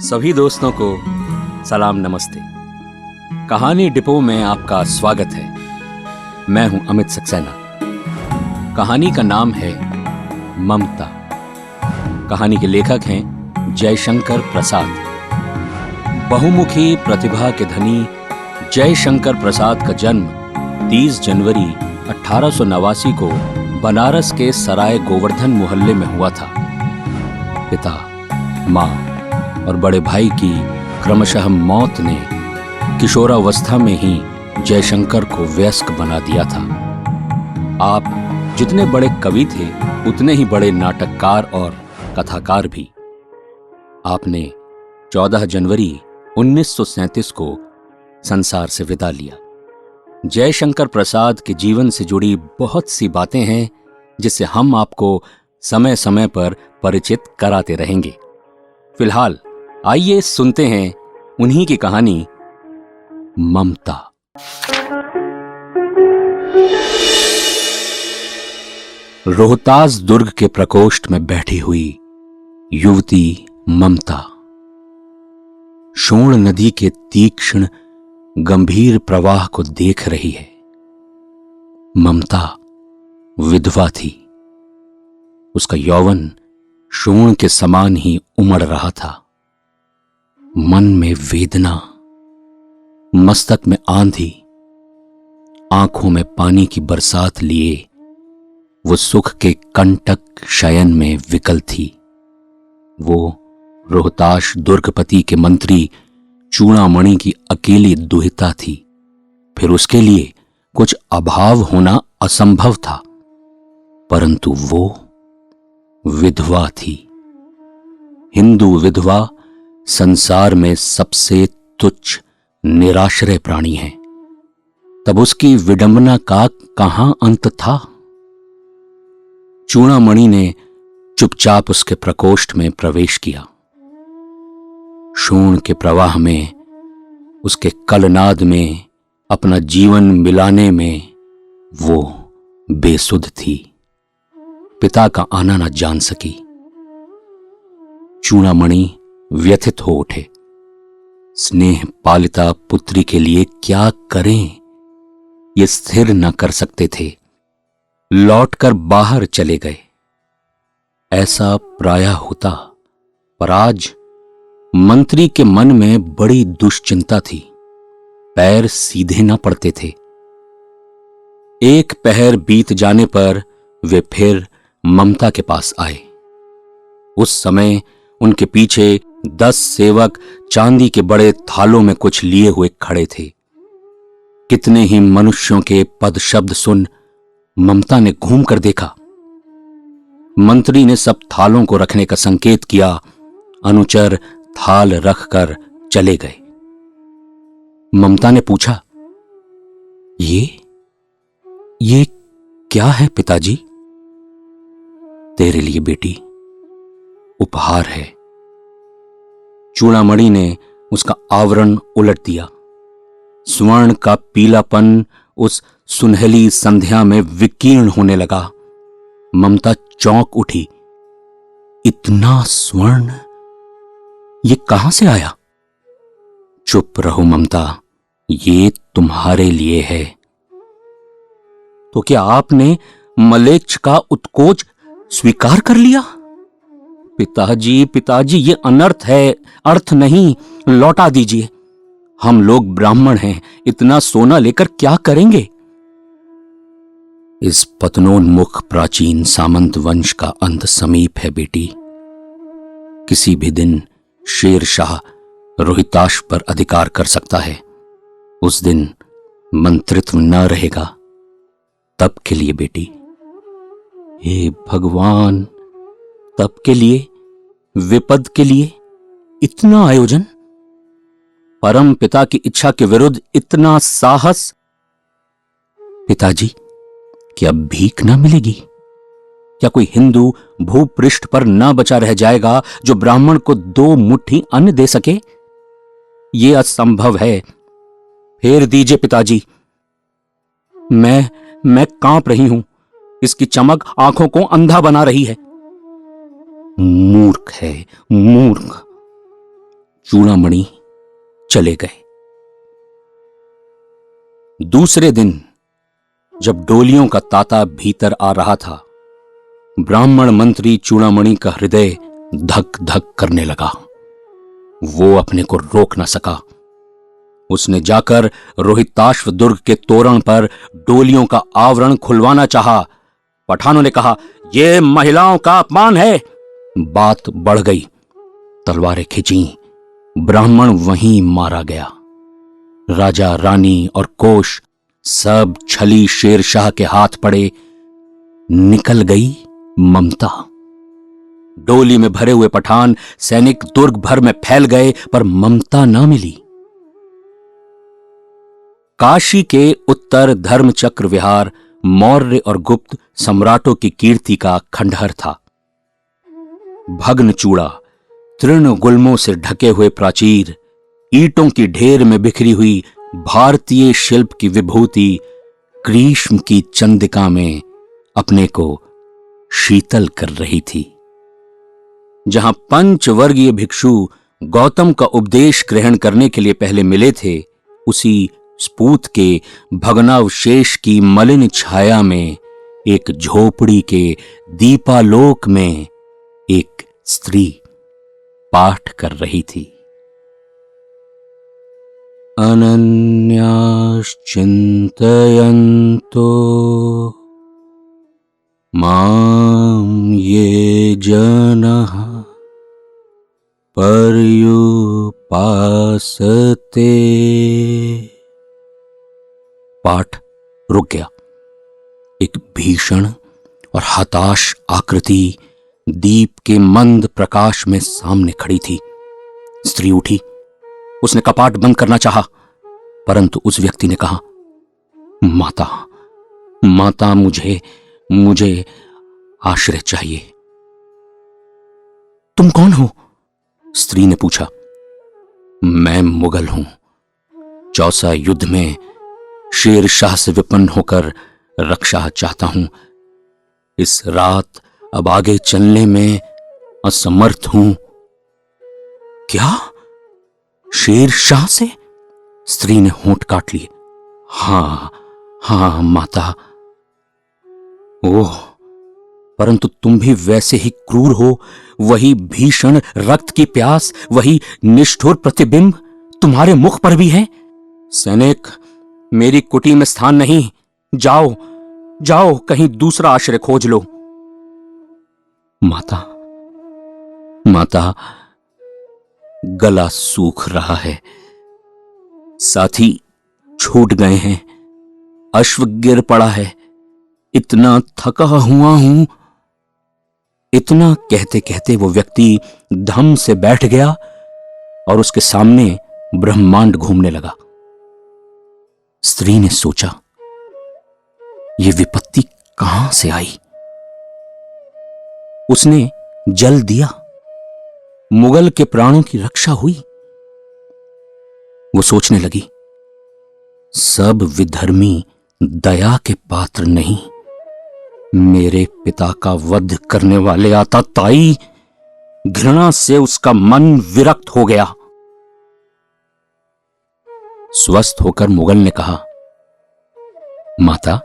सभी दोस्तों को सलाम नमस्ते। कहानी डिपो में आपका स्वागत है। मैं हूं अमित सक्सेना। कहानी का नाम है ममता। कहानी के लेखक हैं जयशंकर प्रसाद। बहुमुखी प्रतिभा के धनी जयशंकर प्रसाद का जन्म 30 जनवरी 1889 को बनारस के सराय गोवर्धन मोहल्ले में हुआ था। पिता, माँ और बड़े भाई की क्रमशः मौत ने किशोरावस्था में ही जयशंकर को वयस्क बना दिया था। आप जितने बड़े कवि थे उतने ही बड़े नाटककार और कथाकार भी। आपने 14 जनवरी 1937 को संसार से विदा लिया। जयशंकर प्रसाद के जीवन से जुड़ी बहुत सी बातें हैं जिससे हम आपको समय समय पर परिचित कराते रहेंगे। फिलहाल आइए सुनते हैं उन्हीं की कहानी ममता। रोहतास दुर्ग के प्रकोष्ठ में बैठी हुई युवती ममता शोण नदी के तीक्ष्ण गंभीर प्रवाह को देख रही है। ममता विधवा थी। उसका यौवन शोण के समान ही उमड़ रहा था। मन में वेदना, मस्तक में आंधी, आंखों में पानी की बरसात लिए वो सुख के कंटक शयन में विकल थी। वो रोहतास दुर्गपति के मंत्री चूड़ामणि की अकेली दुहिता थी। फिर उसके लिए कुछ अभाव होना असंभव था, परंतु वो विधवा थी। हिंदू विधवा संसार में सबसे तुच्छ निराश्रय प्राणी है। तब उसकी विडंबना का कहां अंत था? चूड़ामणि ने चुपचाप उसके प्रकोष्ठ में प्रवेश किया। शोण के प्रवाह में, उसके कलनाद में अपना जीवन मिलाने में वो बेसुध थी। पिता का आना न जान सकी। चूड़ामणि व्यथित हो उठे। स्नेह पालिता पुत्री के लिए क्या करें, ये स्थिर न कर सकते थे। लौटकर बाहर चले गए। ऐसा प्रायः होता, पर आज मंत्री के मन में बड़ी दुश्चिंता थी। पैर सीधे न पड़ते थे। एक पहर बीत जाने पर वे फिर ममता के पास आए। उस समय उनके पीछे 10 सेवक चांदी के बड़े थालों में कुछ लिए हुए खड़े थे। कितने ही मनुष्यों के पद शब्द सुन ममता ने घूम कर देखा। मंत्री ने सब थालों को रखने का संकेत किया। अनुचर थाल रखकर चले गए। ममता ने पूछा, ये क्या है पिताजी? तेरे लिए बेटी, उपहार है। चूड़ामणि ने उसका आवरण उलट दिया। स्वर्ण का पीलापन उस सुनहली संध्या में विकीर्ण होने लगा। ममता चौंक उठी। इतना स्वर्ण, ये कहां से आया? चुप रहो ममता, ये तुम्हारे लिए है। तो क्या आपने मलेच्छ का उत्कोच स्वीकार कर लिया? पिताजी, ये अनर्थ है, अर्थ नहीं, लौटा दीजिए। हम लोग ब्राह्मण हैं, इतना सोना लेकर क्या करेंगे? इस पतनोन्मुख प्राचीन सामंत वंश का अंत समीप है बेटी। किसी भी दिन शेरशाह रोहिताश पर अधिकार कर सकता है। उस दिन मंत्रित्व न रहेगा। तब के लिए बेटी, हे भगवान, तब के लिए, विपद के लिए इतना आयोजन, परम पिता की इच्छा के विरुद्ध इतना साहस। पिताजी, क्या भीख ना मिलेगी? क्या कोई हिंदू भूपृष्ठ पर ना बचा रह जाएगा जो ब्राह्मण को 2 मुट्ठी अन्न दे सके? यह असंभव है। फेर दीजिए पिताजी। मैं कांप रही हूं। इसकी चमक आंखों को अंधा बना रही है। मूर्ख है, मूर्ख। चूड़ामणि चले गए। दूसरे दिन जब डोलियों का तांता भीतर आ रहा था, ब्राह्मण मंत्री चूड़ामणि का हृदय धक धक करने लगा। वो अपने को रोक न सका। उसने जाकर रोहिताश्व दुर्ग के तोरण पर डोलियों का आवरण खुलवाना चाहा। पठानों ने कहा, यह महिलाओं का अपमान है। बात बढ़ गई। तलवारें खींची। ब्राह्मण वहीं मारा गया। राजा, रानी और कोष सब छली शेरशाह के हाथ पड़े। निकल गई ममता। डोली में भरे हुए पठान सैनिक दुर्ग भर में फैल गए, पर ममता ना मिली। काशी के उत्तर धर्मचक्र विहार मौर्य और गुप्त सम्राटों की कीर्ति का खंडहर था। भग्न चूड़ा, तृण गुल्मों से ढके हुए प्राचीर, ईंटों की ढेर में बिखरी हुई भारतीय शिल्प की विभूति ग्रीष्म की चंदिका में अपने को शीतल कर रही थी। जहां पंचवर्गीय भिक्षु गौतम का उपदेश ग्रहण करने के लिए पहले मिले थे, उसी स्पूत के भग्नावशेष की मलिन छाया में एक झोपड़ी के दीपालोक में एक स्त्री पाठ कर रही थी। अनन्याश्चिन्तयन्तो मां ये जनः पर्युपासते। पाठ रुक गया। एक भीषण और हताश आकृति दीप के मंद प्रकाश में सामने खड़ी थी। स्त्री उठी। उसने कपाट बंद करना चाहा, परंतु उस व्यक्ति ने कहा, माता, माता, मुझे आश्रय चाहिए। तुम कौन हो? स्त्री ने पूछा। मैं मुगल हूं। चौसा युद्ध में शेर शाह से विपन्न होकर रक्षा चाहता हूं। इस रात अब आगे चलने में असमर्थ हूं। क्या? शेर शाह से? स्त्री ने होंठ काट लिए। हां माता। ओह, परंतु तुम भी वैसे ही क्रूर हो। वही भीषण रक्त की प्यास, वही निष्ठुर प्रतिबिंब तुम्हारे मुख पर भी है। सैनिक, मेरी कुटी में स्थान नहीं। जाओ जाओ, कहीं दूसरा आश्रय खोज लो। माता, माता, गला सूख रहा है। साथी छूट गए हैं। अश्व गिर पड़ा है। इतना थका हुआ हूं। इतना कहते कहते वो व्यक्ति धम से बैठ गया और उसके सामने ब्रह्मांड घूमने लगा। स्त्री ने सोचा, ये विपत्ति कहां से आई? उसने जल दिया। मुगल के प्राणों की रक्षा हुई। वो सोचने लगी, सब विधर्मी दया के पात्र नहीं। मेरे पिता का वध करने वाले आताताई, घृणा से उसका मन विरक्त हो गया। स्वस्थ होकर मुगल ने कहा, माता,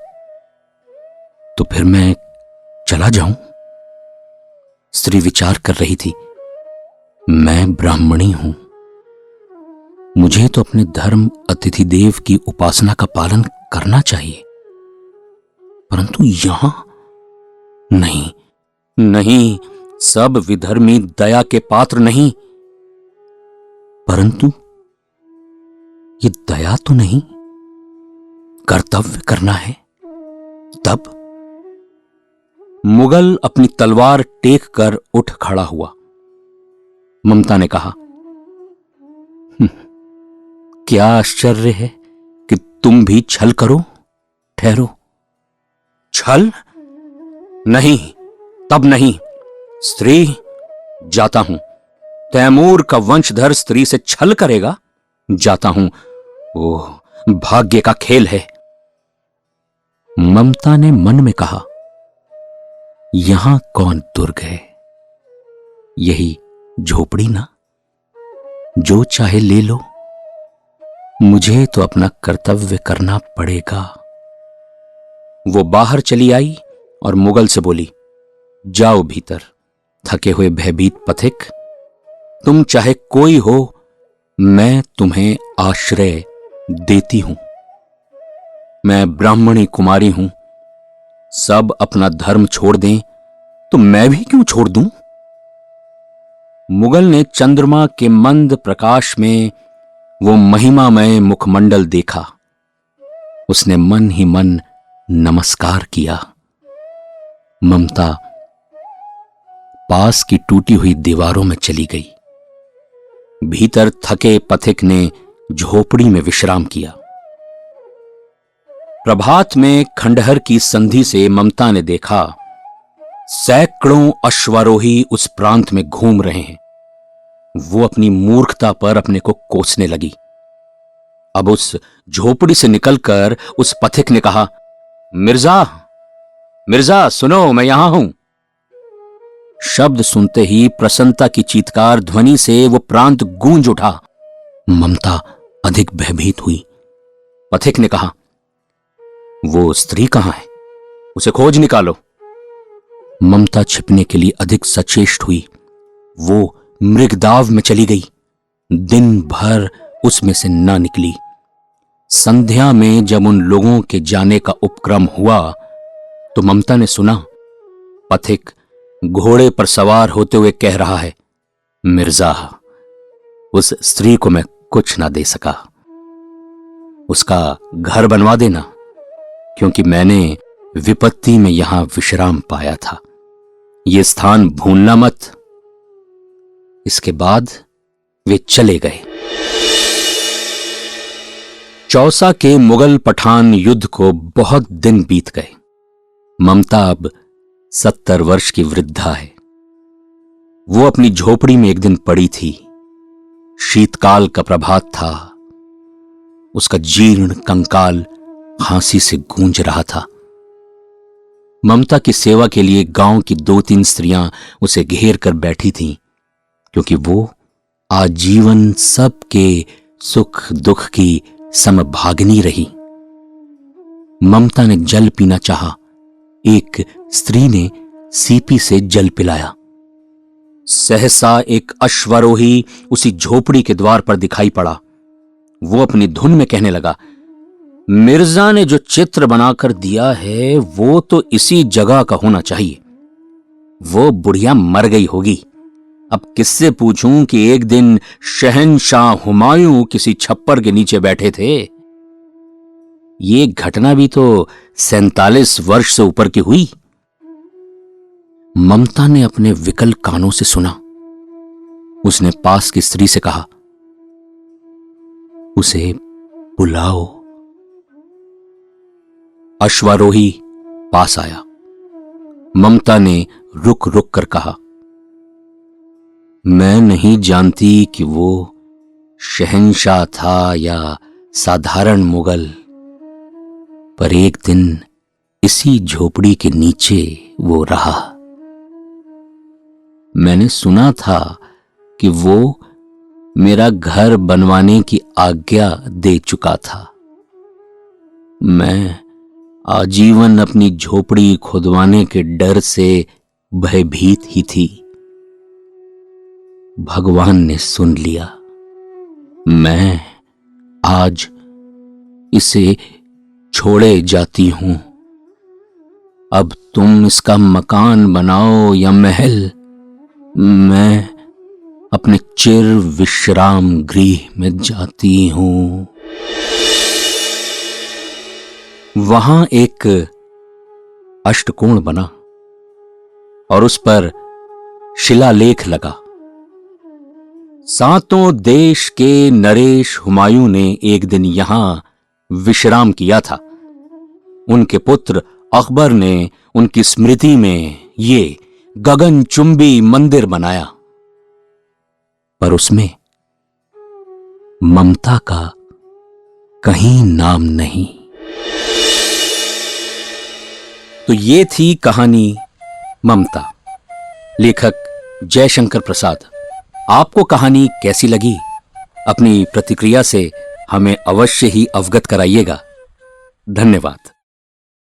तो फिर मैं चला जाऊं? स्त्री विचार कर रही थी। मैं ब्राह्मणी हूं। मुझे तो अपने धर्म अतिथि देव की उपासना का पालन करना चाहिए, परंतु यहां नहीं, नहीं, सब विधर्मी दया के पात्र नहीं। परंतु ये दया तो नहीं, कर्तव्य करना है। तब मुगल अपनी तलवार टेक कर उठ खड़ा हुआ। ममता ने कहा, क्या आश्चर्य है कि तुम भी छल करो। ठहरो। छल? नहीं, तब नहीं। स्त्री, जाता हूं। तैमूर का वंशधर स्त्री से छल करेगा? जाता हूं। ओह, भाग्य का खेल है। ममता ने मन में कहा, यहां कौन दुर्ग है? यही झोपड़ी ना? जो चाहे ले लो, मुझे तो अपना कर्तव्य करना पड़ेगा। वो बाहर चली आई और मुगल से बोली, जाओ भीतर। थके हुए भयभीत पथिक, तुम चाहे कोई हो, मैं तुम्हें आश्रय देती हूं। मैं ब्राह्मणी कुमारी हूं। सब अपना धर्म छोड़ दें तो मैं भी क्यों छोड़ दूं? मुगल ने चंद्रमा के मंद प्रकाश में वो महिमामय मुखमंडल देखा। उसने मन ही मन नमस्कार किया। ममता पास की टूटी हुई दीवारों में चली गई। भीतर थके पथिक ने झोपड़ी में विश्राम किया। प्रभात में खंडहर की संधि से ममता ने देखा, सैकड़ों अश्वारोही उस प्रांत में घूम रहे हैं। वो अपनी मूर्खता पर अपने को कोसने लगी। अब उस झोपड़ी से निकलकर उस पथिक ने कहा, मिर्जा, मिर्जा सुनो, मैं यहां हूं। शब्द सुनते ही प्रसन्नता की चीत्कार ध्वनि से वो प्रांत गूंज उठा। ममता अधिक भयभीत हुई। पथिक ने कहा, वो स्त्री कहां है? उसे खोज निकालो। ममता छिपने के लिए अधिक सचेष्ट हुई। वो मृगदाव में चली गई। दिन भर उसमें से न निकली। संध्या में जब उन लोगों के जाने का उपक्रम हुआ तो ममता ने सुना, पथिक घोड़े पर सवार होते हुए कह रहा है, मिर्जा, उस स्त्री को मैं कुछ ना दे सका। उसका घर बनवा देना, क्योंकि मैंने विपत्ति में यहां विश्राम पाया था। यह स्थान भूलना मत। इसके बाद वे चले गए। चौसा के मुगल पठान युद्ध को बहुत दिन बीत गए। ममता अब 70 वर्ष की वृद्धा है। वो अपनी झोपड़ी में एक दिन पड़ी थी। शीतकाल का प्रभात था। उसका जीर्ण कंकाल खांसी से गूंज रहा था। ममता की सेवा के लिए गांव की 2-3 स्त्रियां उसे घेर कर बैठी थीं, क्योंकि वो आजीवन सबके सुख दुख की समभागिनी रही। ममता ने जल पीना चाहा। एक स्त्री ने सीपी से जल पिलाया। सहसा एक अश्वारोही उसी झोपड़ी के द्वार पर दिखाई पड़ा। वो अपनी धुन में कहने लगा, मिर्जा ने जो चित्र बनाकर दिया है वो तो इसी जगह का होना चाहिए। वो बुढ़िया मर गई होगी। अब किससे पूछूं कि एक दिन शहंशाह हुमायूं किसी छप्पर के नीचे बैठे थे। ये घटना भी तो 47 वर्ष से ऊपर की हुई। ममता ने अपने विकल कानों से सुना। उसने पास की स्त्री से कहा, उसे बुलाओ। अश्वारोही पास आया। ममता ने रुक रुक कर कहा, मैं नहीं जानती कि वो शहंशाह था या साधारण मुगल, पर एक दिन इसी झोपड़ी के नीचे वो रहा। मैंने सुना था कि वो मेरा घर बनवाने की आज्ञा दे चुका था। मैं आजीवन अपनी झोपड़ी खुदवाने के डर से भयभीत ही थी। भगवान ने सुन लिया। मैं आज इसे छोड़े जाती हूं। अब तुम इसका मकान बनाओ या महल, मैं अपने चिर विश्राम गृह में जाती हूं। वहां एक अष्टकोण बना और उस पर शिलालेख लगा। सातों देश के नरेश हुमायूं ने एक दिन यहां विश्राम किया था। उनके पुत्र अकबर ने उनकी स्मृति में ये गगनचुंबी मंदिर बनाया, पर उसमें ममता का कहीं नाम नहीं। तो ये थी कहानी ममता। लेखक जयशंकर प्रसाद। आपको कहानी कैसी लगी? अपनी प्रतिक्रिया से हमें अवश्य ही अवगत कराइएगा। धन्यवाद।